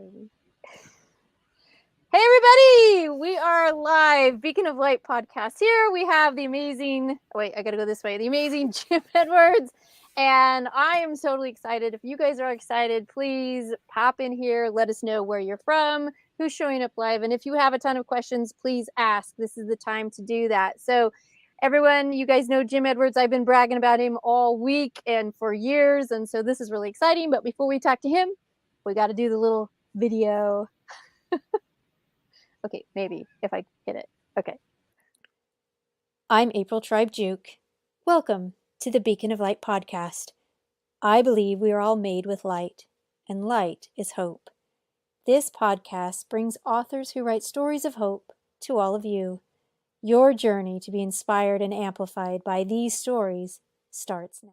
baby. Hey, everybody! We are live. Beacon of Light podcast here. We have the amazing, I got to go this way. The amazing Jim Edwards. And I am totally excited. If you guys are excited, please pop in here. Let us know where you're from, who's showing up live. And if you have a ton of questions, please ask. This is the time to do that. So everyone, you guys know Jim Edwards. I've been bragging about him all week and for years. And so this is really exciting. But before we talk to him, we got to do the little video. Okay, maybe if I hit it. Okay. I'm April Tribe Juke. Welcome to the Beacon of Light podcast. I believe we are all made with light, and light is hope. This podcast brings authors who write stories of hope to all of you. Your journey to be inspired and amplified by these stories starts now.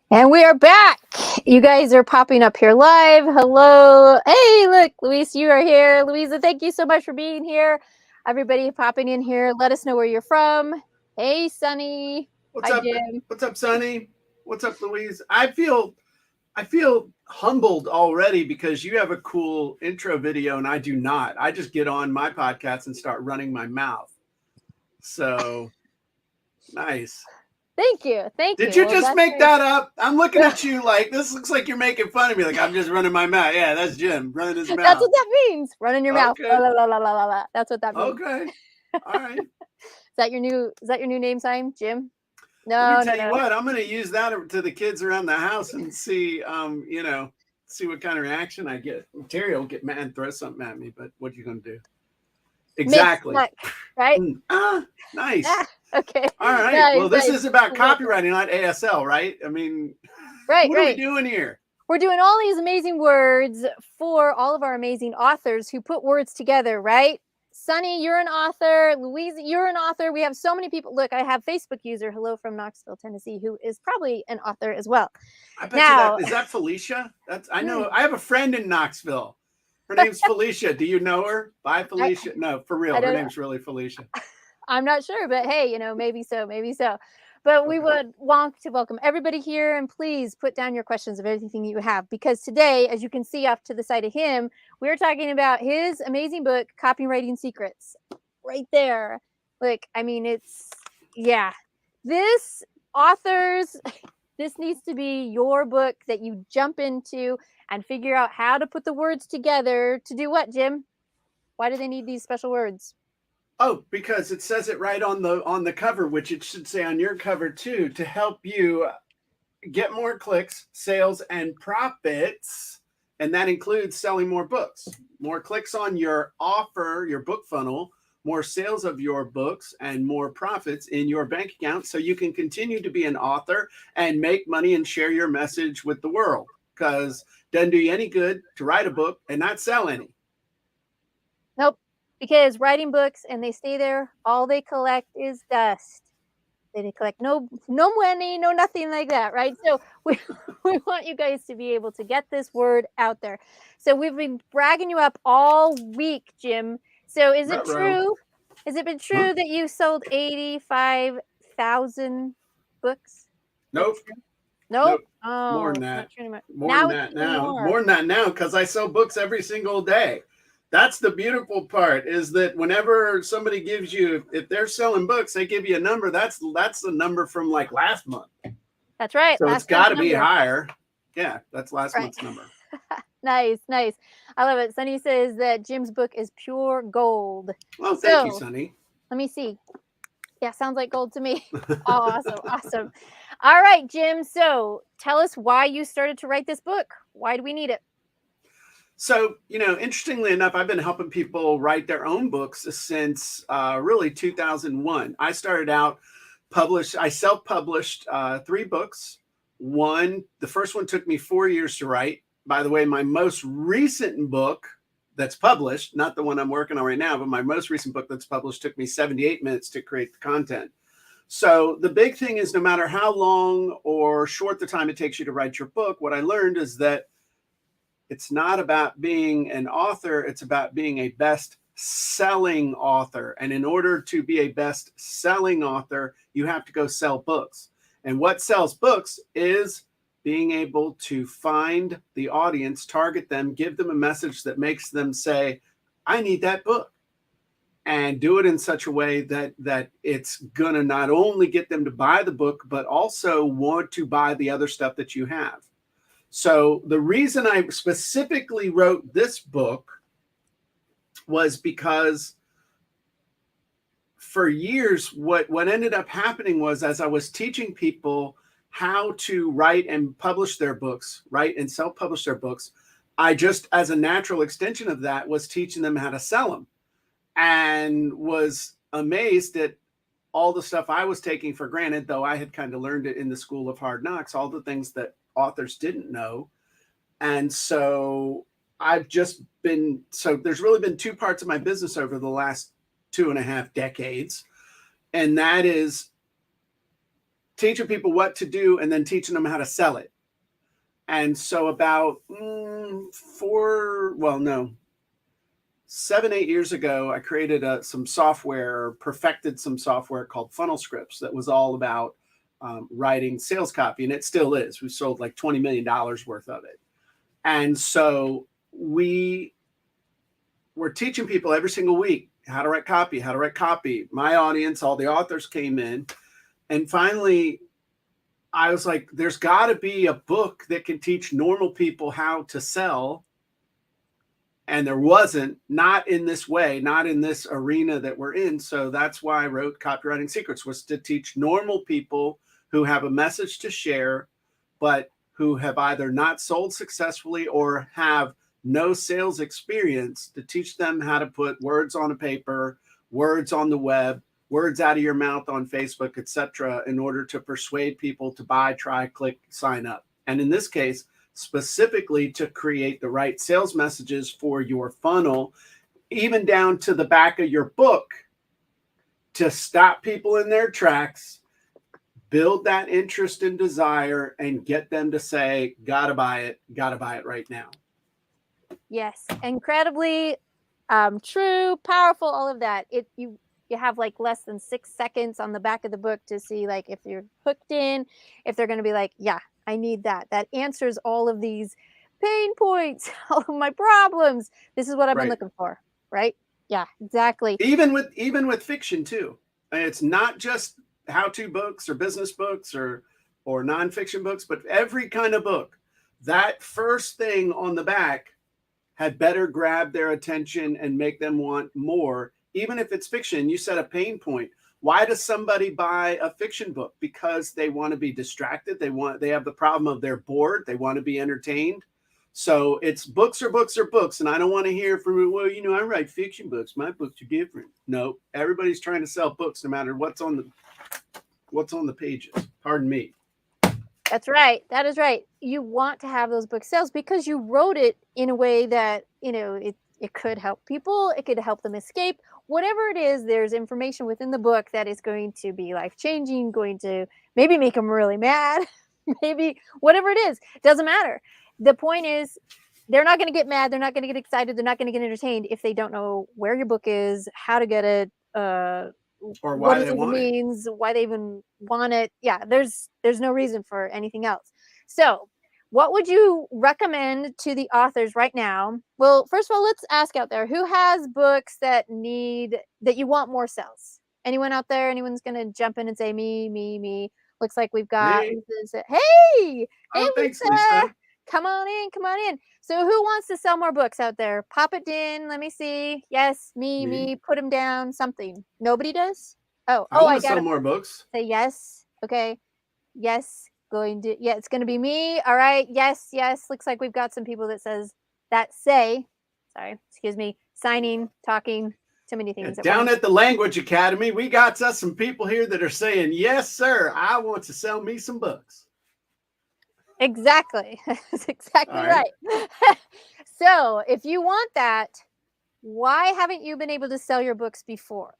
And we are back. You guys are popping up here live. Hello. Hey, look, Luis, you are here. Louisa, thank you so much for being here. Everybody popping in here. Let us know where you're from. Hey, Sunny. What's Hi, up? Jim. What's up, Sunny? What's up, Louise? I feel humbled already because you have a cool intro video and I do not. I just get on my podcast and start running my mouth. So nice. Thank you. Thank you. Did you just make that up? I'm looking at you like, this looks like you're making fun of me. Like, I'm just running my mouth. Yeah, that's Jim running his mouth. That's what that means. Running your mouth. Okay. La, la, la, la, la, la. That's what that means. Okay. All right. Is that your new name sign, Jim? No. Let me tell you what, I'm going to use that to the kids around the house and see, see what kind of reaction I get. Terry will get mad and throw something at me, but what are you going to do? Exactly. Right? Nice. Okay. All right. Nice, well, this nice. is about copywriting, not ASL, right? I mean, right. What are we doing here? We're doing all these amazing words for all of our amazing authors who put words together, right? Sunny, you're an author. Louise, you're an author. We have so many people. Look, I have Facebook user, hello from Knoxville, Tennessee, who is probably an author as well. I bet is that Felicia? I know. I have a friend in Knoxville. Her name's Felicia. Do you know her? Bye, Felicia. No, for real. Her name's really Felicia. I'm not sure, but hey, maybe so. But we would want to welcome everybody here, and please put down your questions of anything you have, because today, as you can see off to the side of him, we're talking about his amazing book, Copywriting Secrets, right there. Look, I mean, this needs to be your book that you jump into and figure out how to put the words together to do what, Jim? Why do they need these special words? Oh, because it says it right on the cover, which it should say on your cover too, to help you get more clicks, sales, and profits. And that includes selling more books, more clicks on your offer, your book funnel, more sales of your books, and more profits in your bank account, so you can continue to be an author and make money and share your message with the world. Because it doesn't do you any good to write a book and not sell any. Nope. Because writing books and they stay there, all they collect is dust. They collect no money, no nothing like that, right? So we want you guys to be able to get this word out there. So we've been bragging you up all week, Jim. So is it true? Has it been true that you sold 85,000 books? Nope. Nope. Oh, more than that. More than that now, because I sell books every single day. That's the beautiful part, is that whenever somebody gives you, if they're selling books, they give you a number. That's the number from like last month. That's right. So it's got to be higher. Yeah, that's last month's number. Nice. I love it. Sunny says that Jim's book is pure gold. Well, thank you, Sunny. Let me see. Yeah, sounds like gold to me. Awesome. All right, Jim. So tell us why you started to write this book. Why do we need it? So, interestingly enough, I've been helping people write their own books since really 2001. I started out I self-published 3 books. The first one took me 4 years to write. By the way, my most recent book that's published, not the one I'm working on right now, but my most recent book that's published took me 78 minutes to create the content. So the big thing is, no matter how long or short the time it takes you to write your book, what I learned is that it's not about being an author. It's about being a best-selling author. And in order to be a best-selling author, you have to go sell books. And what sells books is being able to find the audience, target them, give them a message that makes them say, I need that book. And do it in such a way that it's gonna not only get them to buy the book, but also want to buy the other stuff that you have. So the reason I specifically wrote this book was because for years, what ended up happening was, as I was teaching people how to write and publish their books, write and self-publish their books, I just, as a natural extension of that, was teaching them how to sell them, and was amazed at all the stuff I was taking for granted, though I had kind of learned it in the school of hard knocks, all the things that authors didn't know. And so there's really been two parts of my business over the last 2.5 decades. And that is teaching people what to do and then teaching them how to sell it. And so about 7, 8 years ago, I created perfected some software called Funnel Scripts that was all about writing sales copy. And it still is. We sold like $20 million worth of it. And so we were teaching people every single week how to write copy. My audience, all the authors came in. And finally, I was like, there's got to be a book that can teach normal people how to sell. And there wasn't, not in this way, not in this arena that we're in. So that's why I wrote Copywriting Secrets, was to teach normal people who have a message to share, but who have either not sold successfully or have no sales experience, to teach them how to put words on a paper, words on the web, words out of your mouth on Facebook, etc., in order to persuade people to buy, try, click, sign up. And in this case, specifically to create the right sales messages for your funnel, even down to the back of your book, to stop people in their tracks, build that interest and desire, and get them to say, gotta buy it right now. Yes, incredibly true, powerful, all of that. You have like less than 6 seconds on the back of the book to see like if you're hooked in, if they're going to be like, yeah, I need that. That answers all of these pain points, all of my problems. This is what I've been looking for, right? Yeah, exactly. Even with fiction too. It's not just how-to books or business books or nonfiction books, but every kind of book. That first thing on the back had better grab their attention and make them want more. Even if it's fiction, you said a pain point. Why does somebody buy a fiction book? Because they want to be distracted. They have the problem of they're bored. They want to be entertained. So it's books are books are books. And I don't want to hear from, well, I write fiction books. My books are different. No, everybody's trying to sell books no matter what's on the pages. Pardon me. That's right. That is right. You want to have those book sales because you wrote it in a way that, it could help people. It could help them escape. Whatever it is, there's information within the book that is going to be life-changing, going to maybe make them really mad, maybe whatever it is. It doesn't matter. The point is, they're not going to get mad. They're not going to get excited. They're not going to get entertained if they don't know where your book is, how to get it, or what it even means, why they even want it. Yeah, there's no reason for anything else. So what would you recommend to the authors right now? Well, first of all, let's ask out there, who has books that you want more sales? Anyone out there? Anyone's going to jump in and say, me. Looks like we've got Lisa. Hey, thanks, Lisa. Come on in. So who wants to sell more books out there? Pop it in. Let me see. Yes, me. Put them down. Something. Nobody does? I want to sell more books. Say yes. Okay. Yes. It's going to be me. All right. Yes. Looks like we've got some people that signing, talking, too many things. Down at the Language Academy, we got us some people here that are saying, yes, sir, I want to sell me some books. Exactly. That's exactly right. So if you want that, why haven't you been able to sell your books before?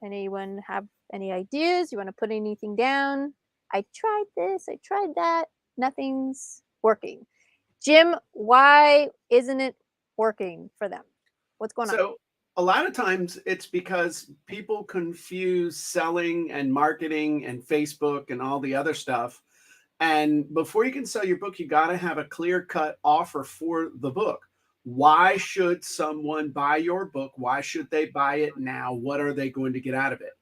Anyone have any ideas? You want to put anything down? I tried this, I tried that. Nothing's working. Jim, why isn't it working for them? What's going on? So a lot of times it's because people confuse selling and marketing and Facebook and all the other stuff. And before you can sell your book, you got to have a clear-cut offer for the book. Why should someone buy your book? Why should they buy it now? What are they going to get out of it?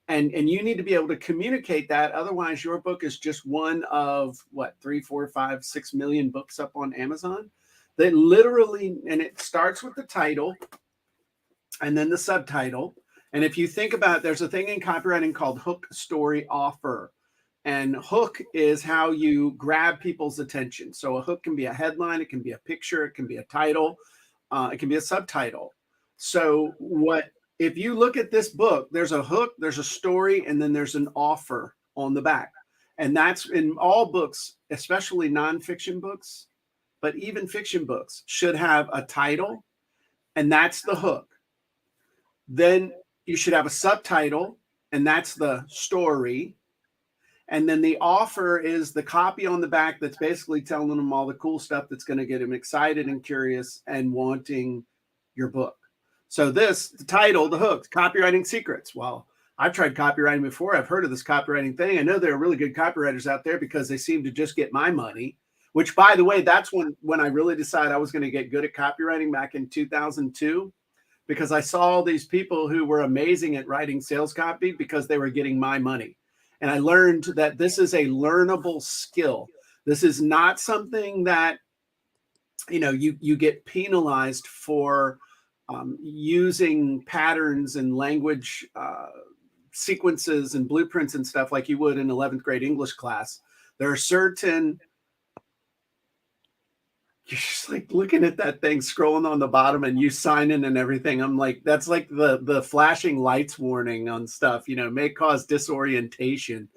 And you need to be able to communicate that. Otherwise, your book is just one of what, 3, 4, 5, 6 million books up on Amazon that literally, and it starts with the title and then the subtitle. And if you think about it, there's a thing in copywriting called hook, story, offer. And hook is how you grab people's attention. So a hook can be a headline, it can be a picture, it can be a title, it can be a subtitle. So if you look at this book, there's a hook, there's a story, and then there's an offer on the back. And that's in all books, especially nonfiction books, but even fiction books should have a title, and that's the hook. Then you should have a subtitle, and that's the story. And then the offer is the copy on the back that's basically telling them all the cool stuff that's going to get them excited and curious and wanting your book. So the title, the hook, Copywriting Secrets. Well, I've tried copywriting before. I've heard of this copywriting thing. I know there are really good copywriters out there because they seem to just get my money, which, by the way, that's when I really decided I was going to get good at copywriting back in 2002, because I saw all these people who were amazing at writing sales copy because they were getting my money. And I learned that this is a learnable skill. This is not something that, you get penalized for using patterns and language sequences and blueprints and stuff like you would in 11th grade English class. There are certain, you're just like looking at that thing scrolling on the bottom and you sign in and everything. I'm like, that's like the flashing lights warning on stuff, may cause disorientation.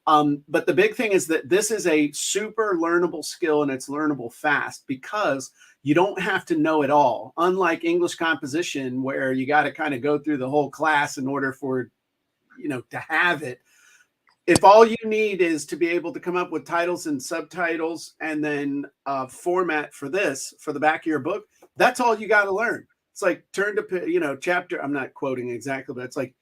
But the big thing is that this is a super learnable skill, and it's learnable fast because you don't have to know it all. Unlike English composition, where you got to kind of go through the whole class in order for, to have it. If all you need is to be able to come up with titles and subtitles and then format for the back of your book, that's all you got to learn. It's like turn to, chapter, I'm not quoting exactly, but it's like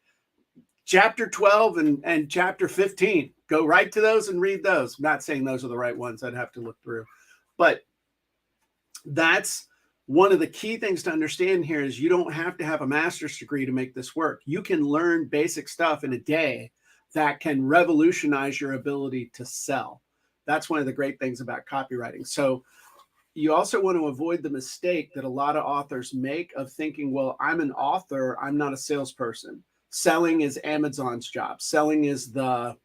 chapter 12 and chapter 15. Go right to those and read those. I'm not saying those are the right ones. I'd have to look through. But that's one of the key things to understand here is you don't have to have a master's degree to make this work. You can learn basic stuff in a day that can revolutionize your ability to sell. That's one of the great things about copywriting. So you also want to avoid the mistake that a lot of authors make of thinking, well, I'm an author, I'm not a salesperson. Selling is Amazon's job. Selling is the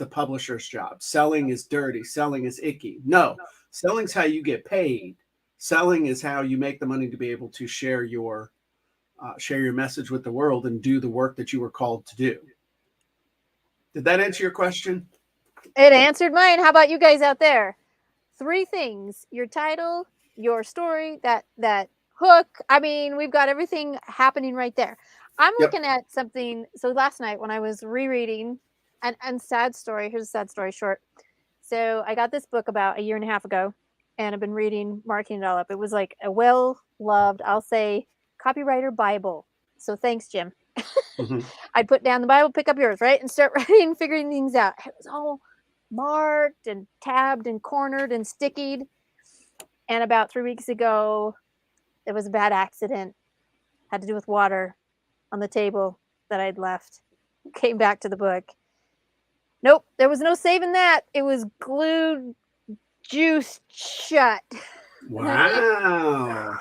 publisher's job. Selling is dirty. Selling is icky. No, selling's how you get paid. Selling is how you make the money to be able to share your message with the world and do the work that you were called to do. Did that answer your question? It answered mine. How about you guys out there? 3 things: your title, your story, that hook. I mean, we've got everything happening right there. I'm looking at something. So last night when I was rereading, and sad story, here's a sad story short. So I got this book about a year and a half ago, and I've been marking it all up. It was like a well-loved, I'll say, copywriter Bible. So thanks, Jim. Mm-hmm. I'd put down the Bible, pick up yours, right? And start writing, figuring things out. It was all marked and tabbed and cornered and stickied. And about 3 weeks ago, there was a bad accident. Had to do with water on the table that I'd left. Came back to the book. Nope, there was no saving that. It was glued, juiced shut. Wow.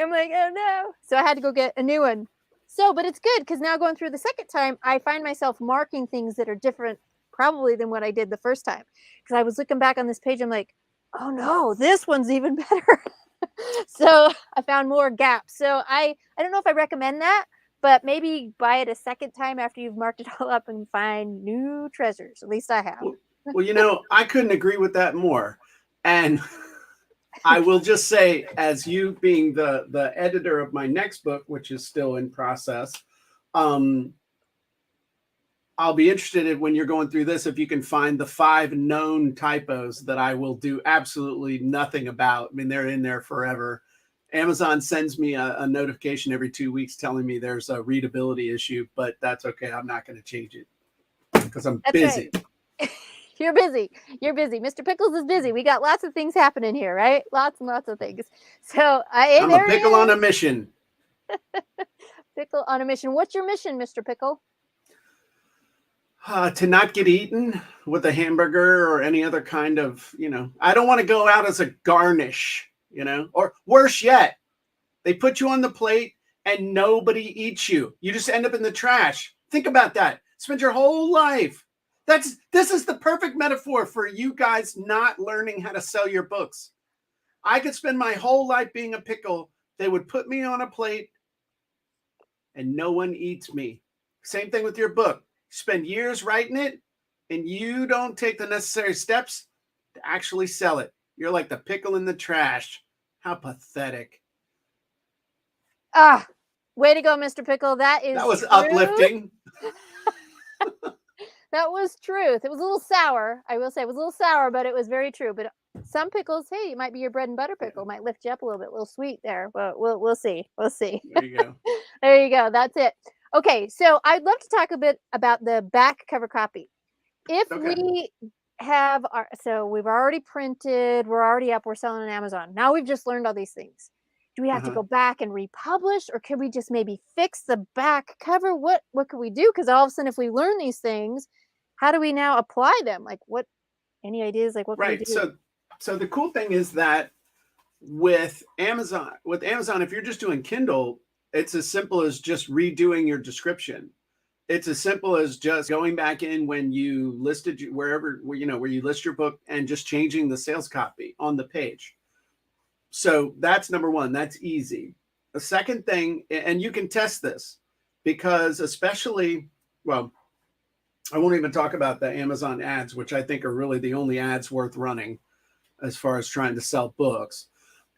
I'm like, oh no. So I had to go get a new one. So, but it's good because now going through the second time, I find myself marking things that are different probably than what I did the first time. Because I was looking back on this page, I'm like, oh no, this one's even better. So I found more gaps. So I don't know if I recommend that, but maybe buy it a second time after you've marked it all up and find new treasures. At least I have. Well, I couldn't agree with that more. And I will just say, as you being the editor of my next book, which is still in process, I'll be interested in when you're going through this, if you can find the 5 known typos that I will do absolutely nothing about. I mean, they're in there forever. Amazon sends me a notification every 2 weeks telling me there's a readability issue, but that's okay. I'm not going to change it because I'm busy. Right. You're busy. You're busy. Mr. Pickles is busy. We got lots of things happening here, right? Lots and lots of things. So hey, I'm a there it pickle on is. a mission. Pickle on a mission. What's your mission, Mr. Pickle? To not get eaten with a hamburger or any other kind of, I don't want to go out as a garnish, or worse yet, they put you on the plate and nobody eats you. You just end up in the trash. Think about that. Spend your whole life. This is the perfect metaphor for you guys not learning how to sell your books. I could spend my whole life being a pickle. They would put me on a plate and no one eats me. Same thing with your book. Spend years writing it and you don't take the necessary steps to actually sell it. You're like the pickle in the trash. How pathetic. Ah, way to go, Mr. Pickle. That was truth. uplifting. That was truth. It was a little sour. I will say it was a little sour, but it was very true. But some pickles, hey, it might be your bread and butter pickle. Might lift you up a little bit, a little sweet there. But we'll see. We'll see. There you go. There you go. That's it. Okay, so I'd love to talk a bit about the back cover copy. If we have so we've already printed, we're already up, we're selling on Amazon. Now we've just learned all these things. Do we have to go back and republish, or can we just maybe fix the back cover? What can we do? Because all of a sudden, if we learn these things, how do we now apply them? Like, any ideas? Like, what can we do? So the cool thing is that with Amazon, if you're just doing Kindle, it's as simple as just redoing your description. It's as simple as just going back in when you listed where you list your book and just changing the sales copy on the page. So that's number one. That's easy. The second thing, and you can test this because I won't even talk about the Amazon ads, which I think are really the only ads worth running as far as trying to sell books.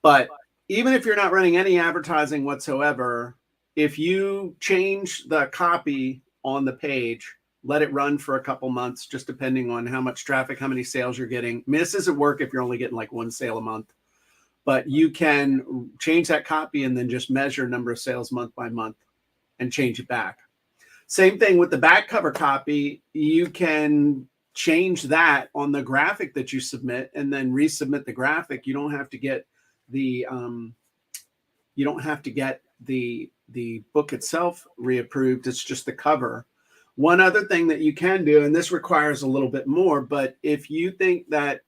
But even if you're not running any advertising whatsoever, if you change the copy on the page, let it run for a couple months, just depending on how much traffic, how many sales you're getting. I mean, this doesn't work if you're only getting like one sale a month, but you can change that copy and then just measure number of sales month by month and change it back. Same thing with the back cover copy. You can change that on the graphic that you submit and then resubmit the graphic. You don't have to get the book itself reapproved. It's just the cover. One other thing that you can do, and this requires a little bit more, but if you think that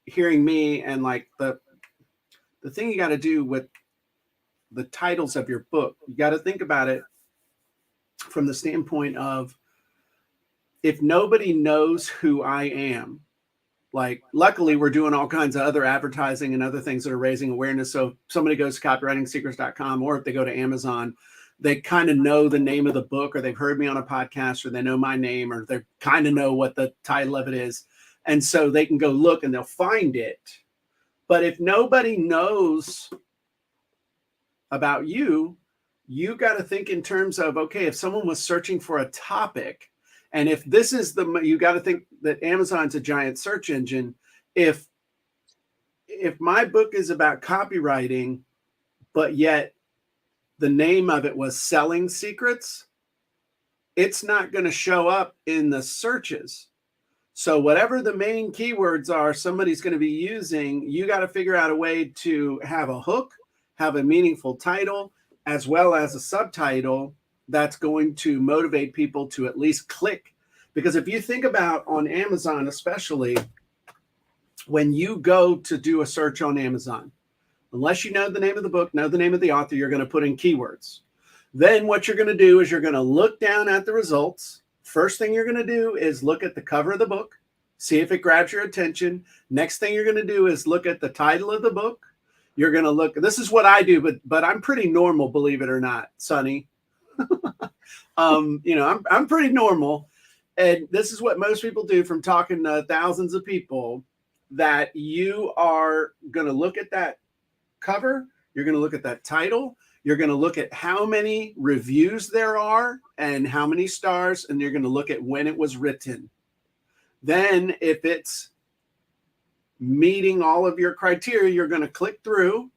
hearing me and like the thing you got to do with the titles of your book, you got to think about it from the standpoint of, if nobody knows who I am, like luckily we're doing all kinds of other advertising and other things that are raising awareness. So if somebody goes to copywritingsecrets.com, or if they go to Amazon, they kind of know the name of the book, or they've heard me on a podcast, or they know my name, or they kind of know what the title of it is. And so they can go look and they'll find it. But if nobody knows about you, you got to think in terms of, okay, if someone was searching for a topic, and if this is you got to think that Amazon's a giant search engine. If my book is about copywriting, but yet the name of it was Selling Secrets, it's not going to show up in the searches. So whatever the main keywords are somebody's going to be using, you got to figure out a way to have a hook, have a meaningful title, as well as a subtitle that's going to motivate people to at least click. Because if you think about on Amazon, especially when you go to do a search on Amazon, unless you know the name of the book, know the name of the author, you're going to put in keywords. Then what you're going to do is you're going to look down at the results. First thing you're going to do is look at the cover of the book, see if it grabs your attention. Next thing you're going to do is look at the title of the book. You're going to look, this is what I do, but I'm pretty normal, believe it or not, Sonny. I'm pretty normal. And this is what most people do from talking to thousands of people, that you are going to look at that cover. You're going to look at that title. You're going to look at how many reviews there are and how many stars, and you're going to look at when it was written. Then if it's meeting all of your criteria, you're going to click through,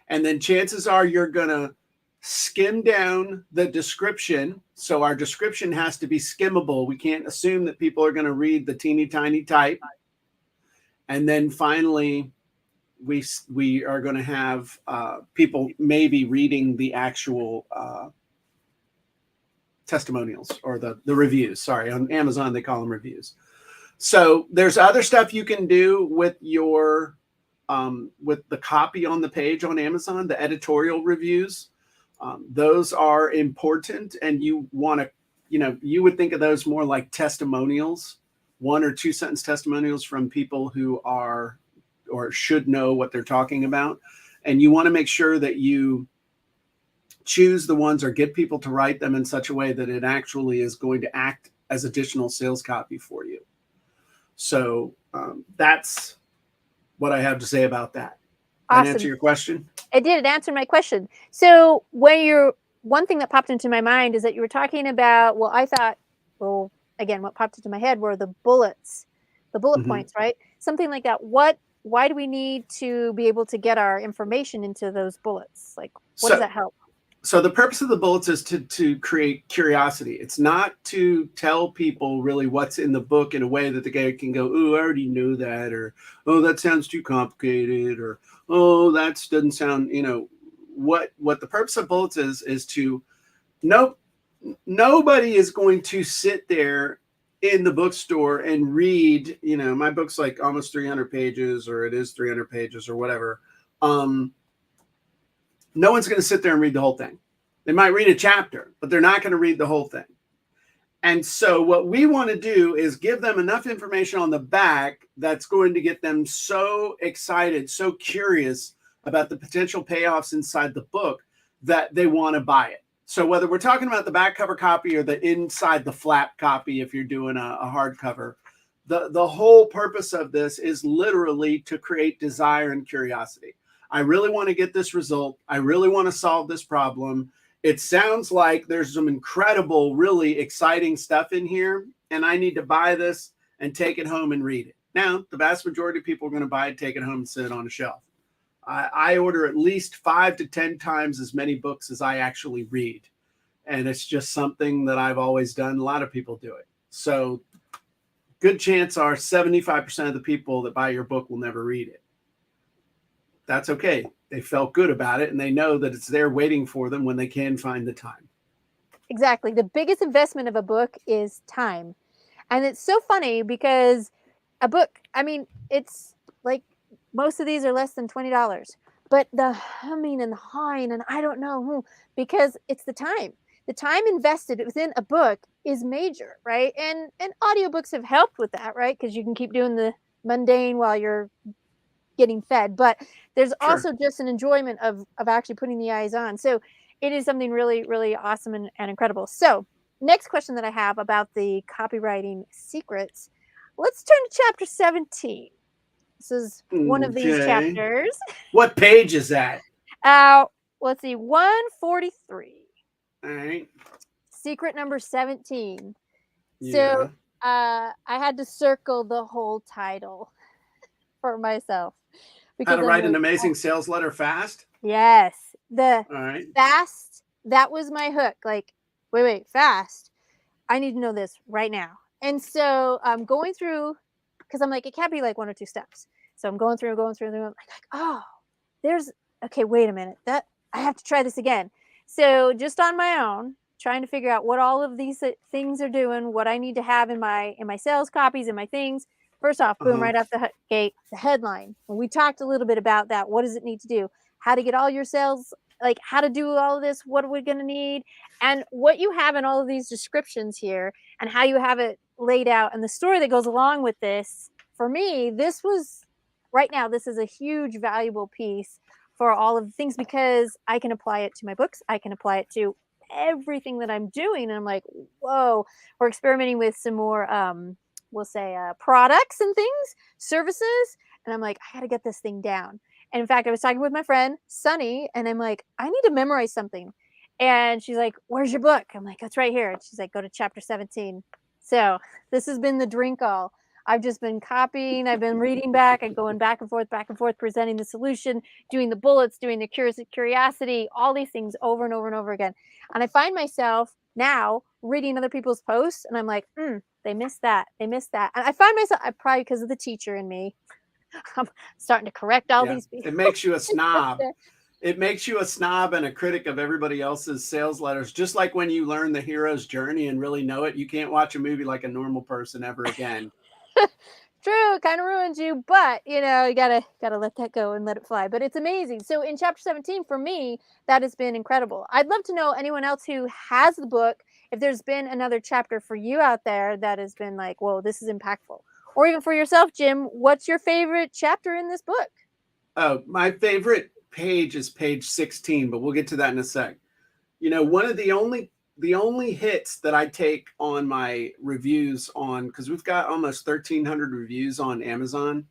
and then chances are you're going to skim down the description. So our description has to be skimmable. We can't assume that people are going to read the teeny tiny type. And then finally, we are going to have people maybe reading the actual testimonials or the reviews. Sorry, on Amazon they call them reviews. So there's other stuff you can do with your with the copy on the page on Amazon, the editorial reviews. Those are important, and you want to, you would think of those more like testimonials, 1 or 2 sentence testimonials from people who are or should know what they're talking about. And you want to make sure that you choose the ones or get people to write them in such a way that it actually is going to act as additional sales copy for you. So that's what I have to say about that. Awesome. Did I answer your question? It did. It answered my question. So one thing that popped into my mind is that you were talking about, again, what popped into my head were the bullet points, right? Something like that. Why do we need to be able to get our information into those bullets? Like, what does that help? So the purpose of the bullets is to create curiosity. It's not to tell people really what's in the book in a way that the guy can go, "Oh, I already know that," or "Oh, that sounds too complicated," or "Oh, that doesn't sound," what the purpose of bullets is to nobody is going to sit there in the bookstore and read, my book's like almost 300 pages, or it is 300 pages or whatever. No one's going to sit there and read the whole thing. They might read a chapter, but they're not going to read the whole thing. And so what we want to do is give them enough information on the back that's going to get them so excited, so curious about the potential payoffs inside the book that they want to buy it. So whether we're talking about the back cover copy or the inside the flap copy, if you're doing a hardcover, the whole purpose of this is literally to create desire and curiosity. I really want to get this result. I really want to solve this problem. It sounds like there's some incredible, really exciting stuff in here, and I need to buy this and take it home and read it. Now, the vast majority of people are going to buy it, take it home, and sit it on a shelf. I order at least 5 to 10 times as many books as I actually read, and it's just something that I've always done. A lot of people do it. So good chance are 75% of the people that buy your book will never read it. That's okay. They felt good about it, and they know that it's there waiting for them when they can find the time. Exactly. The biggest investment of a book is time. And it's so funny because a book, it's like most of these are less than $20, but the humming and the hawing and I don't know who, because it's the time. The time invested within a book is major, right? And audiobooks have helped with that, right? Because you can keep doing the mundane while you're getting fed, but there's also just an enjoyment of actually putting the eyes on. So it is something really, really awesome and incredible. So next question that I have about the copywriting secrets, let's turn to chapter 17. This is one of these chapters. What page is that? Let's see, 143. All right. Secret number 17. Yeah. So I had to circle the whole title for myself. How to write an amazing sales letter fast? Yes. All right. Fast, that was my hook. Like, wait, fast. I need to know this right now. And so I'm going through, because I'm like, it can't be like 1 or 2 steps. So I'm going through, I'm like, oh, okay, wait a minute. That I have to try this again. So just on my own, trying to figure out what all of these things are doing, what I need to have in my sales copies and my things. First off, boom, right off the gate, the headline. When we talked a little bit about that, what does it need to do? How to get all your sales, like how to do all of this, what are we going to need? And what you have in all of these descriptions here and how you have it laid out and the story that goes along with this. For me, this is a huge, valuable piece for all of the things because I can apply it to my books. I can apply it to everything that I'm doing. And I'm like, whoa, we're experimenting with some more, we'll say products and things, services. And I'm like, I got to get this thing down. And in fact, I was talking with my friend, Sunny, and I'm like, I need to memorize something. And she's like, where's your book? I'm like, that's right here. And she's like, go to chapter 17. So this has been the drink all. I've just been copying, I've been reading back and going back and forth, presenting the solution, doing the bullets, doing the curiosity, all these things over and over and over again. And I find myself now reading other people's posts and I'm like, they missed that. They missed that. And I find myself, I probably because of the teacher in me, I'm starting to correct all these people. It makes you a snob. It makes you a snob and a critic of everybody else's sales letters. Just like when you learn the hero's journey and really know it, you can't watch a movie like a normal person ever again. True, it kind of ruins you, but you know, you gotta let that go and let it fly. But it's amazing. So in chapter 17, for me, that has been incredible. I'd love to know anyone else who has the book, if there's been another chapter for you out there that has been like, whoa, this is impactful. Or even for yourself, Jim, what's your favorite chapter in this book? Oh, my favorite page is page 16, but we'll get to that in a sec. You know, one of the only hits that I take on my reviews on, because we've got almost 1,300 reviews on Amazon,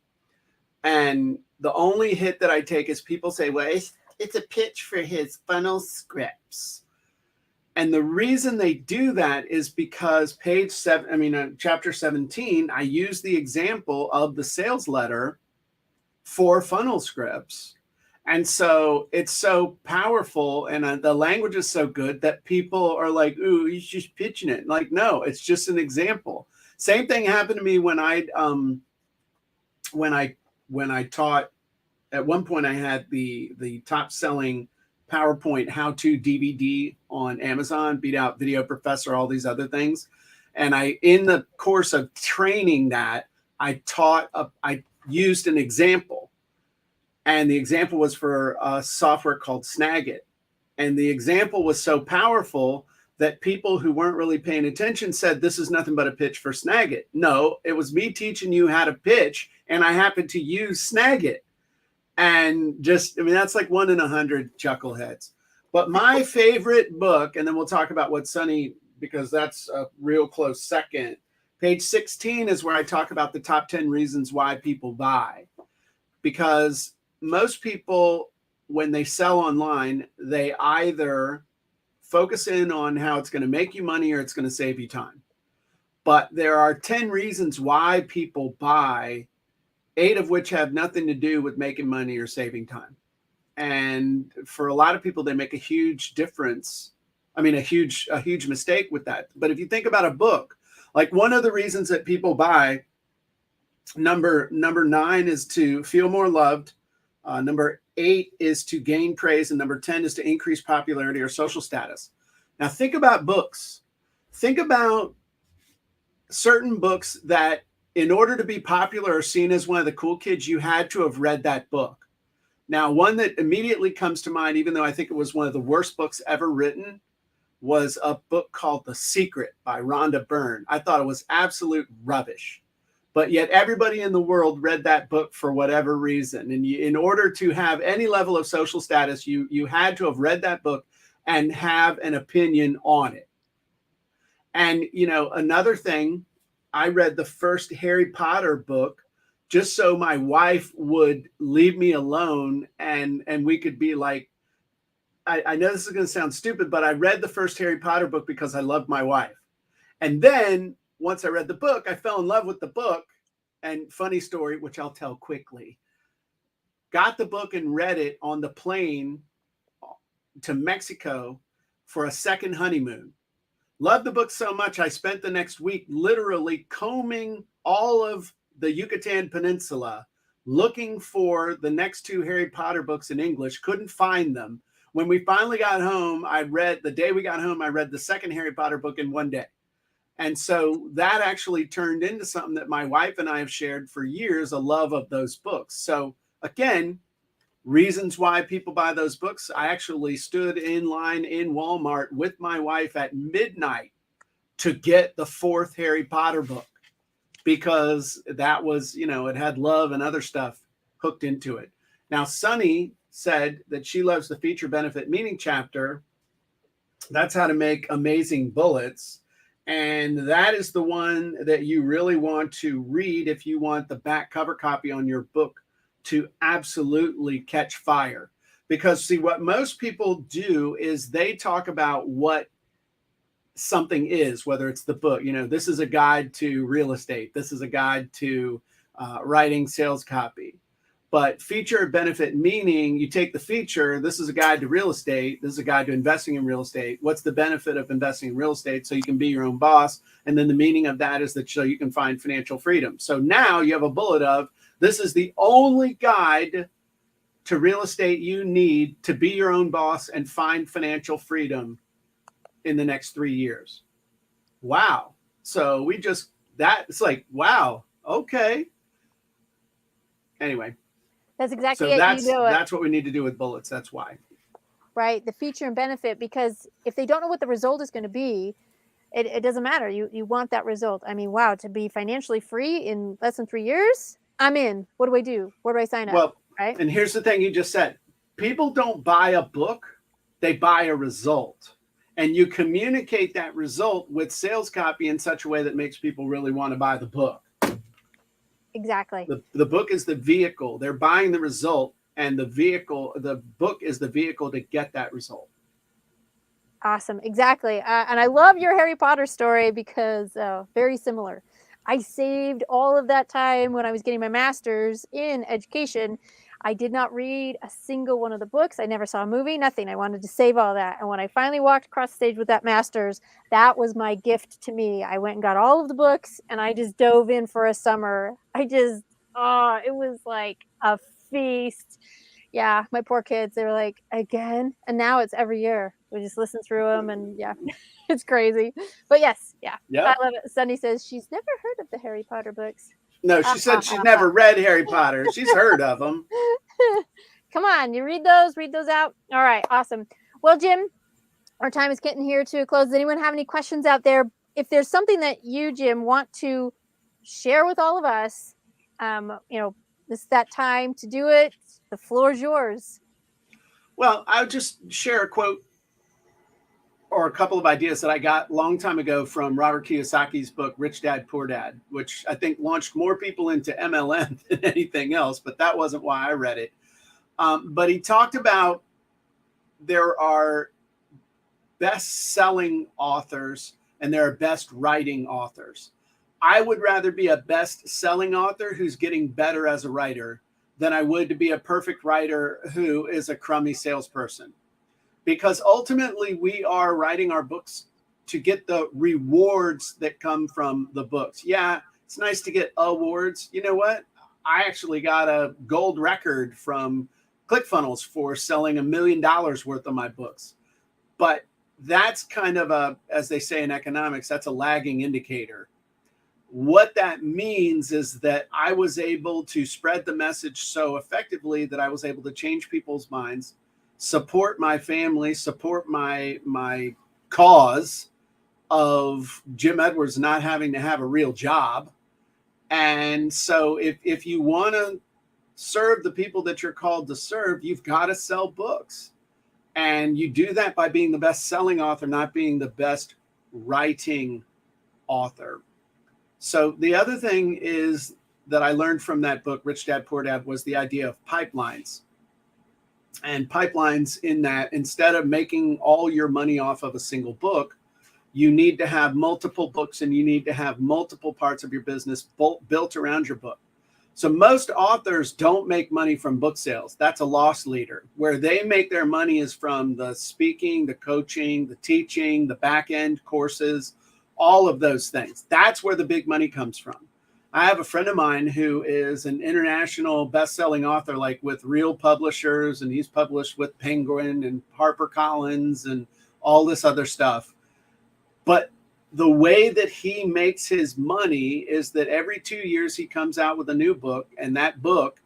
and the only hit that I take is people say, well, it's a pitch for his funnel scripts. And the reason they do that is because chapter 17, I use the example of the sales letter for funnel scripts. And so it's so powerful and the language is so good that people are like, ooh, he's just pitching it. Like, no, it's just an example. Same thing happened to me when I taught. At one point I had the top selling PowerPoint how-to DVD on Amazon, beat out Video Professor, all these other things. And in the course of training that, I used an example. And the example was for a software called Snagit. And the example was so powerful that people who weren't really paying attention said, this is nothing but a pitch for Snagit. No, it was me teaching you how to pitch, and I happened to use Snagit. And that's like 1 in 100 chuckleheads. But my favorite book, and then we'll talk about what Sunny, because that's a real close second. Page 16 is where I talk about the top 10 reasons why people buy. Because most people, when they sell online, they either focus in on how it's going to make you money or it's going to save you time. But there are 10 reasons why people buy, 8 of which have nothing to do with making money or saving time. And for a lot of people, they make a huge difference. I mean, a huge mistake with that. But if you think about a book, like one of the reasons that people buy, number 9 is to feel more loved. Number 8 is to gain praise. And number 10 is to increase popularity or social status. Now think about books. Think about certain books that, in order to be popular or seen as one of the cool kids, you had to have read that book. Now, one that immediately comes to mind, even though I think it was one of the worst books ever written, was a book called The Secret by Rhonda Byrne. I thought it was absolute rubbish. But yet everybody in the world read that book for whatever reason. And in order to have any level of social status, you had to have read that book and have an opinion on it. And, another thing, I read the first Harry Potter book just so my wife would leave me alone and we could be like, I know this is going to sound stupid, but I read the first Harry Potter book because I loved my wife. And then once I read the book, I fell in love with the book. And funny story, which I'll tell quickly, got the book and read it on the plane to Mexico for a second honeymoon. Loved the book so much, I spent the next week literally combing all of the Yucatan Peninsula, looking for the next 2 Harry Potter books in English, couldn't find them. When we finally got home, I read the second Harry Potter book in one day. And so that actually turned into something that my wife and I have shared for years, a love of those books. So again, reasons why people buy those books. I actually stood in line in Walmart with my wife at midnight to get the 4th Harry Potter book because that was, it had love and other stuff hooked into it. Now, Sunny said that she loves the feature benefit meaning chapter. That's how to make amazing bullets. And that is the one that you really want to read if you want the back cover copy on your book to absolutely catch fire. Because see, what most people do is they talk about what something is, whether it's the book, this is a guide to real estate. This is a guide to writing sales copy. But feature and benefit, meaning you take the feature, this is a guide to real estate. This is a guide to investing in real estate. What's the benefit of investing in real estate? So you can be your own boss. And then the meaning of that is that so you can find financial freedom. So now you have a bullet of, this is the only guide to real estate you need to be your own boss and find financial freedom in the next 3 years. Wow. So it's like, wow. Okay. Anyway. That's exactly so it. That's what we need to do with bullets. That's why. Right. The feature and benefit, because if they don't know what the result is going to be, it doesn't matter. You want that result. I mean, wow, to be financially free in less than 3 years, I'm in. What do I do? Where do I sign up? Well, right. And here's the thing you just said. People don't buy a book. They buy a result. And you communicate that result with sales copy in such a way that makes people really want to buy the book. Exactly. The book is the vehicle. They're buying the result, and the book is the vehicle to get that result. Awesome. Exactly. And I love your Harry Potter story because very similar. I saved all of that time when I was getting my master's in education. I did not read a single one of the books. I never saw a movie, nothing. I wanted to save all that. And when I finally walked across the stage with that master's, that was my gift to me. I went and got all of the books and I just dove in for a summer. It was like a feast. Yeah, my poor kids, they were like, again? And now it's every year. We just listen through them and yeah, it's crazy. But yes, yeah. I love it. Sunny says she's never heard of the Harry Potter books. No, she said she's never read Harry Potter. She's heard of them. Come on, you read those out. All right, awesome. Well, Jim, our time is getting here to a close. Does anyone have any questions out there? If there's something that you, Jim, want to share with all of us, this is that time to do it. The floor is yours. Well, I would just share a quote or a couple of ideas that I got a long time ago from Robert Kiyosaki's book, Rich Dad, Poor Dad, which I think launched more people into MLM than anything else, but that wasn't why I read it. But he talked about there are best-selling authors and there are best writing authors. I would rather be a best-selling author who's getting better as a writer than I would to be a perfect writer who is a crummy salesperson. Because ultimately we are writing our books to get the rewards that come from the books. Yeah, it's nice to get awards. You know what? I actually got a gold record from ClickFunnels for selling $1 million worth of my books. But that's kind of as they say in economics, that's a lagging indicator. What that means is that I was able to spread the message so effectively that I was able to change people's minds, support my family, support my cause of Jim Edwards not having to have a real job. And so if you want to serve the people that you're called to serve, you've got to sell books. And you do that by being the best selling author, not being the best writing author. So the other thing is that I learned from that book, Rich Dad, Poor Dad, was the idea of pipelines. And pipelines in that instead of making all your money off of a single book, you need to have multiple books and you need to have multiple parts of your business built around your book. So most authors don't make money from book sales. That's a loss leader. Where they make their money is from the speaking, the coaching, the teaching, the back end courses, all of those things. That's where the big money comes from. I have a friend of mine who is an international best-selling author, like with real publishers, and he's published with Penguin and HarperCollins and all this other stuff. But the way that he makes his money is that every 2 years he comes out with a new book, and that book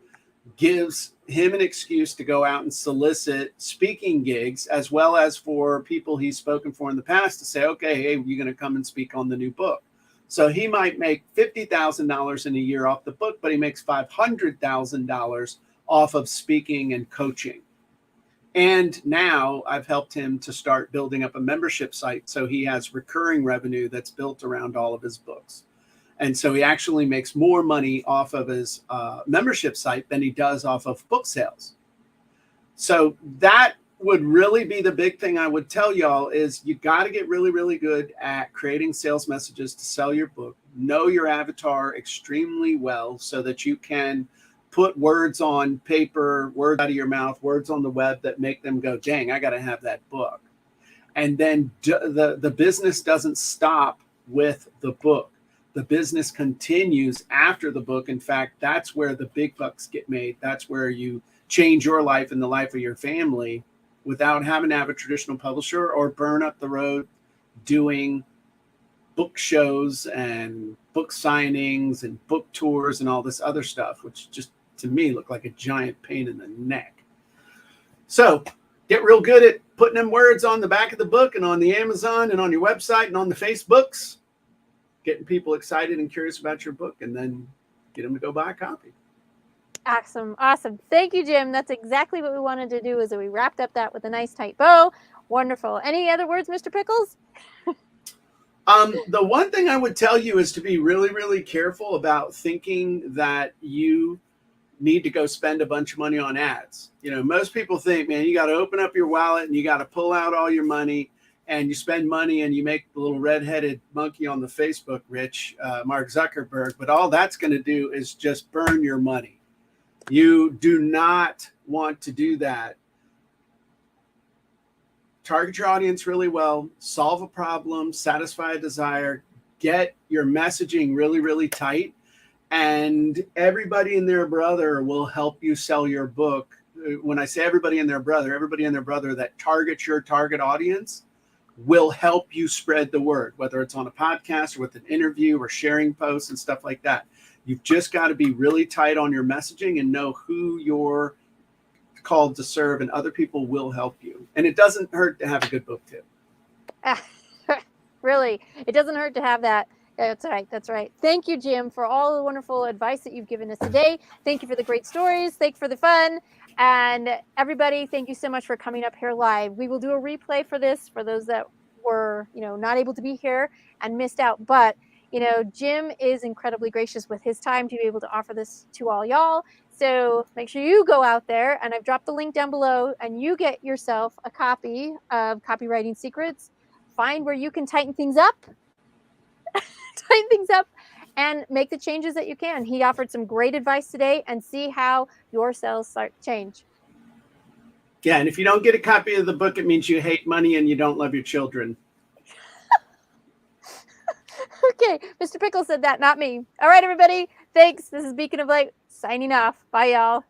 gives him an excuse to go out and solicit speaking gigs, as well as for people he's spoken for in the past to say, okay, hey, you're going to come and speak on the new book. So he might make $50,000 in a year off the book, but he makes $500,000 off of speaking and coaching. And now I've helped him to start building up a membership site. So he has recurring revenue that's built around all of his books. And so he actually makes more money off of his membership site than he does off of book sales. So that would really be the big thing I would tell y'all is you got to get really, really good at creating sales messages to sell your book. Know your avatar extremely well so that you can put words on paper, words out of your mouth, words on the web that make them go, dang, I got to have that book. And then the business doesn't stop with the book. The business continues after the book. In fact, that's where the big bucks get made. That's where you change your life and the life of your family without having to have a traditional publisher or burn up the road doing book shows and book signings and book tours and all this other stuff, which just to me look like a giant pain in the neck. So get real good at putting them words on the back of the book and on the Amazon and on your website and on the Facebooks, getting people excited and curious about your book, and then get them to go buy a copy. Awesome. Awesome. Thank you, Jim. That's exactly what we wanted to do, is that we wrapped up that with a nice tight bow. Wonderful. Any other words, Mr. Pickles? The one thing I would tell you is to be really, really careful about thinking that you need to go spend a bunch of money on ads. You know, most people think, man, you got to open up your wallet and you got to pull out all your money and you spend money and you make the little redheaded monkey on the Facebook rich, Mark Zuckerberg. But all that's going to do is just burn your money. You do not want to do that. Target your audience really well, solve a problem, satisfy a desire, get your messaging really, really tight, and everybody and their brother will help you sell your book. When I say everybody and their brother that targets your target audience will help you spread the word, whether it's on a podcast or with an interview or sharing posts and stuff like that. You've just got to be really tight on your messaging and know who you're called to serve, and other people will help you. And it doesn't hurt to have a good book tip. Really, it doesn't hurt to have that. That's right. That's right. Thank you, Jim, for all the wonderful advice that you've given us today. Thank you for the great stories. Thank you for the fun. And everybody, thank you so much for coming up here live. We will do a replay for this for those that were, not able to be here and missed out. But Jim is incredibly gracious with his time to be able to offer this to all y'all. So make sure you go out there, and I've dropped the link down below, and you get yourself a copy of Copywriting Secrets. Find where you can tighten things up, and make the changes that you can. He offered some great advice today, and see how your sales start to change. Yeah, and if you don't get a copy of the book, it means you hate money and you don't love your children. Okay, Mr. Pickles said that, not me. All right, everybody. Thanks. This is Beacon of Light signing off. Bye, y'all.